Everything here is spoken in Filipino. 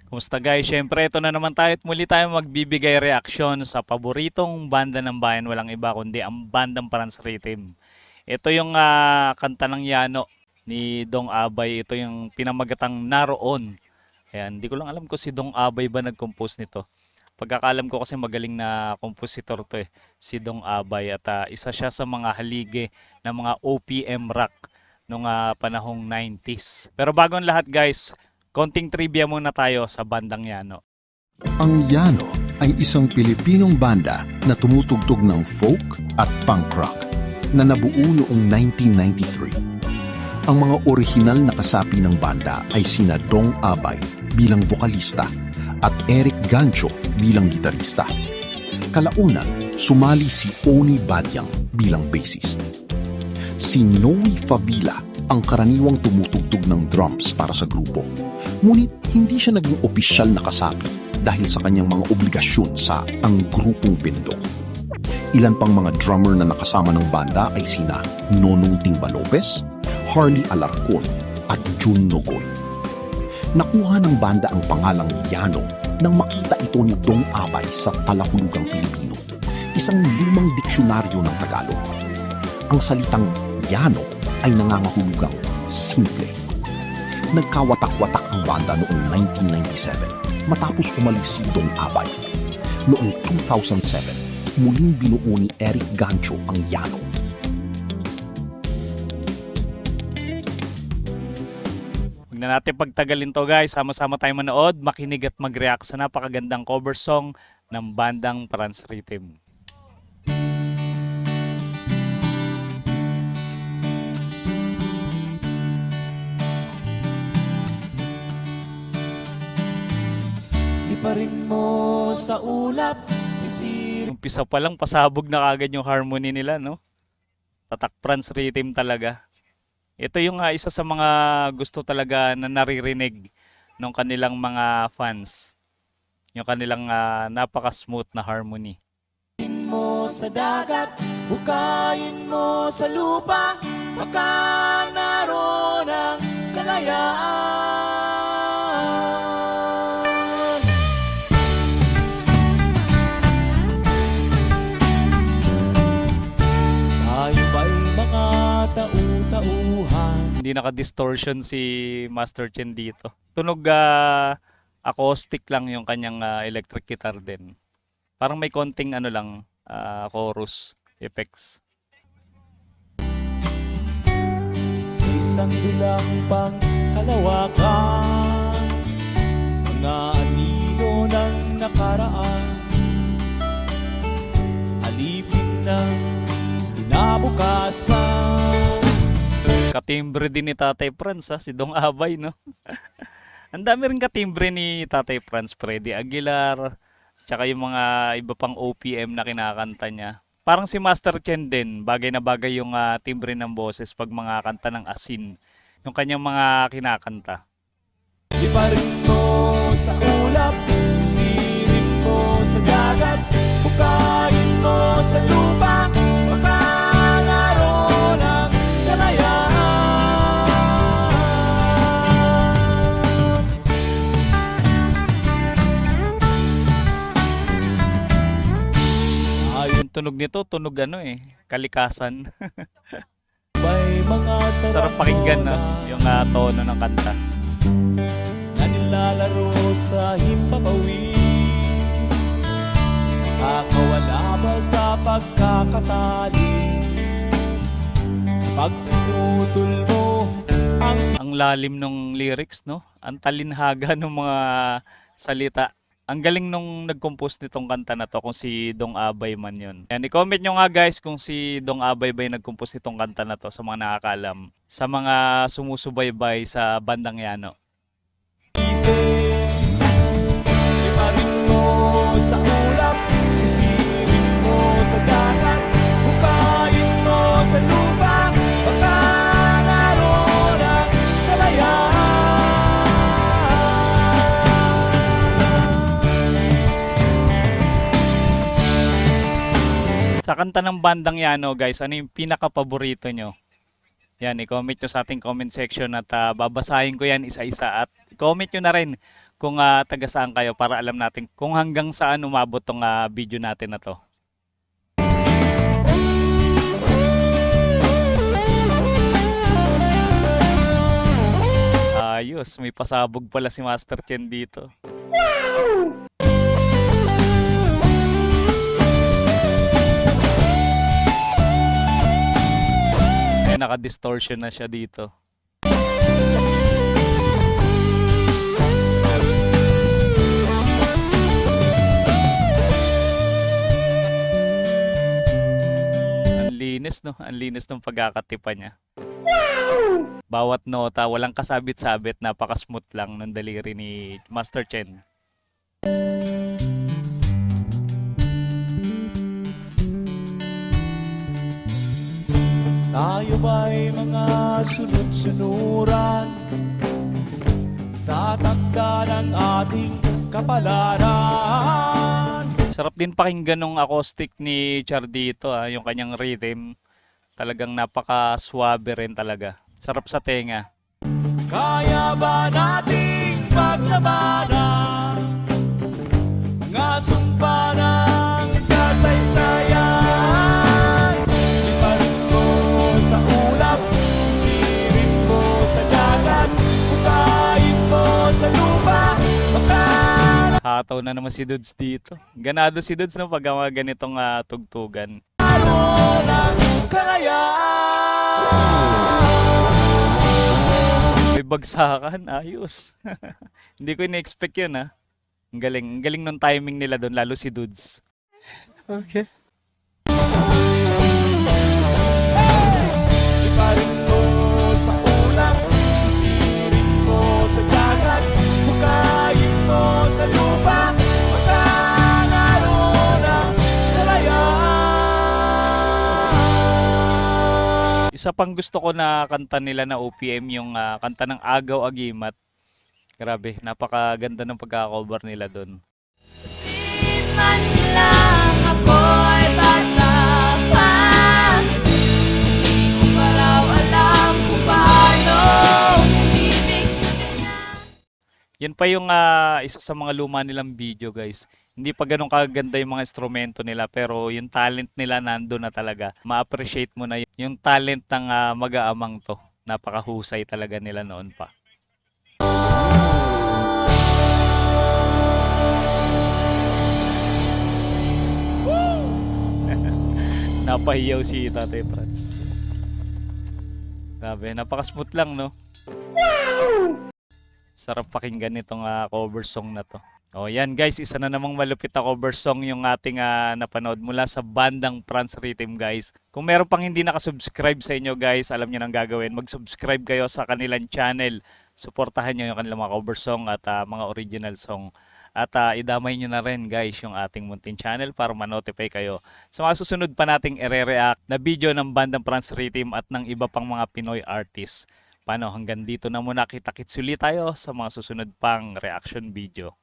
Kumusta guys? Syempre, ito na naman tayo at muli tayo magbibigay reaksyon sa paboritong banda ng bayan, walang iba kundi ang bandang Franz Rhythm. Ito yung kanta ng Yano ni Dong Abay. Ito yung pinamagatang Naroon. Ayan, hindi ko lang alam kung si Dong Abay ba nag-compose nito. Pagkakalam ko kasi magaling na kompositor to si Dong Abay. At isa siya sa mga halige ng mga OPM rock nung panahong 90s. Pero bago ang lahat guys, konting trivia muna tayo sa bandang Yano. Ang Yano ay isang Pilipinong banda na tumutugtog ng folk at punk rock na nabuo noong 1993. Ang mga orihinal na kasapi ng banda ay sina Dong Abay bilang vokalista at Eric Gancho bilang gitarista. Kalaunan, sumali si Oni Badyang bilang bassist. Si Noe Favila ang karaniwang tumutugtog ng drums para sa grupo. Ngunit hindi siya naging opisyal na kasapi dahil sa kanyang mga obligasyon sa ang grupong Bindong. Ilan pang mga drummer na nakasama ng banda ay sina Nonong Tingba Lopez, Harley Alarcon at Jun Nogoy. Nakuha ng banda ang pangalang Yano nang makita ito ni Dong Abay sa Talahulugang Pilipino, isang lumang diksyonaryo ng Tagalog. Ang salitang Yano ay nangangahulugang simple. Nagkawatak-watak ang banda noong 1997 matapos umalis si Dong Abay. Noong 2007, muling binuo ni Eric Gancho ang Yano. Huwag na natin pagtagalin to guys, sama-sama tayo manood, makinig at mag-react sa napakagandang cover song ng bandang Franz Rhythm. Pa rin mo sa ulap, Umpisa pa lang pasabog na kagad yung harmony nila, no? Tatak Franz Rhythm talaga. Ito yung isa sa mga gusto talaga na naririnig ng kanilang mga fans. Yung kanilang napaka-smooth na harmony. mo sa dagat, hukayin mo sa lupa, baka naroon ang kalayaan. Hindi naka-distortion si Master Chen dito. Tunog acoustic lang yung kanyang electric guitar din. Parang may konting ano lang, chorus effects. Sa isang dulang pang kalawakan, mga anino ng nakaraan, alipin ng kinabukasan. Katimbre din ni Tatay Franz si Dong Abay, no? Ang dami rin katimbre ni Tatay Franz, Freddy Aguilar, tsaka yung mga iba pang OPM na kinakanta niya. Parang si Master Chen din, bagay na bagay yung timbre ng boses pag mga kanta ng asin, yung kanyang mga kinakanta. Di pa rin mo sa ulap, sisirin mo sa dagat, bukayin mo sa lupa, baka naroon ang kalayaan. Yung tunog nito, tunog ano kalikasan. May mga Sarap pakinggan na yung tono ng kanta. na nilalaro sa himpapawid, nakakawala ba sa pagkakatali pag pinutol mo Ang lalim ng lyrics, no? Ang talinhaga ng mga salita. Ang galing nung nag-compose nitong kanta na to, kung si Dong Abay man yun. Yan, i-comment nyo nga guys kung si Dong Abay ba yung nag-compose nitong kanta na to, sa mga nakakalam, sa mga sumusubaybay sa bandang Yano. isip. Iparin mo sa ulap, sisirin mo sa dagat, bukayin mo sa lupa, baka naroon ang kalayaan. Sa kanta ng bandang Yano guys, ano yung pinaka-paborito nyo? Yan, i-comment nyo sa ating comment section at babasahin ko yan isa-isa. At comment nyo na rin kung taga saan kayo para alam natin kung hanggang saan umabot tong video natin na to. Ayos, may pasabog pala si Master Chen dito. Naka-distortion na siya dito. Ang linis, no? Ang linis ng pagkakatipa niya. Bawat nota, walang kasabit-sabit, napaka-smooth lang ng daliri ni Master Chen. Tayo ba'y mga sunod-sunuran sa takda ng ating kapalaran? Sarap din pakinggan ng acoustic ni Char dito, yung kanyang rhythm. Talagang napaka-swabe rin talaga. Sarap sa tenga. Kaya ba nating paglabanan ang asumpa ng kasaysayan? Iparin mo sa ulap, sirin mo sa dagat, bukayin mo sa lupa, baka Hataw na naman si Dudes dito. Ganado si Dudes no pag mga ganitong tugtugan. naroon ang kalayaan. May bagsakan, ayos. Hindi ko ina-expect yun Ang galing, ang galing nung timing nila doon, lalo si Dudes. Okay. Iparin mo sa ulap, sirin mo sa dagat, bukayin mo sa lupa, baka naroon ang kalayaan. Isa pang gusto ko na kanta nila na OPM, yung kanta ng Agaw Agimat. Grabe, napakaganda ng pagkakakover nila doon. Di man lang ako'y bata pa, di ko pa raw alam kung paano ibig sabihin. Yan pa yung isa sa mga luma nilang video guys. Hindi pa ganun kaganda yung mga instrumento nila pero yung talent nila nando na talaga. Ma-appreciate mo na yung talent ng mag-aamang to. Napakahusay talaga nila noon pa. Napahiyaw si Tatay Franz. Grabe, napaka-smooth lang no? Sarap pakinggan itong cover song na to. O yan guys, isa na namang malupit na cover song yung ating napanood mula sa bandang Franz Rhythm guys. Kung meron pang hindi nakasubscribe sa inyo guys, alam nyo nang gagawin. Mag-subscribe kayo sa kanilang channel. Suportahan nyo yung kanilang mga cover song at mga original song. At idamay nyo na rin guys yung ating munting channel para ma-notify kayo sa mga susunod pa nating ire-react na video ng bandang Franz Rhythm at ng iba pang mga Pinoy artists. Paano, hanggang dito na muna, kita-kits ulit tayo sa mga susunod pang reaction video.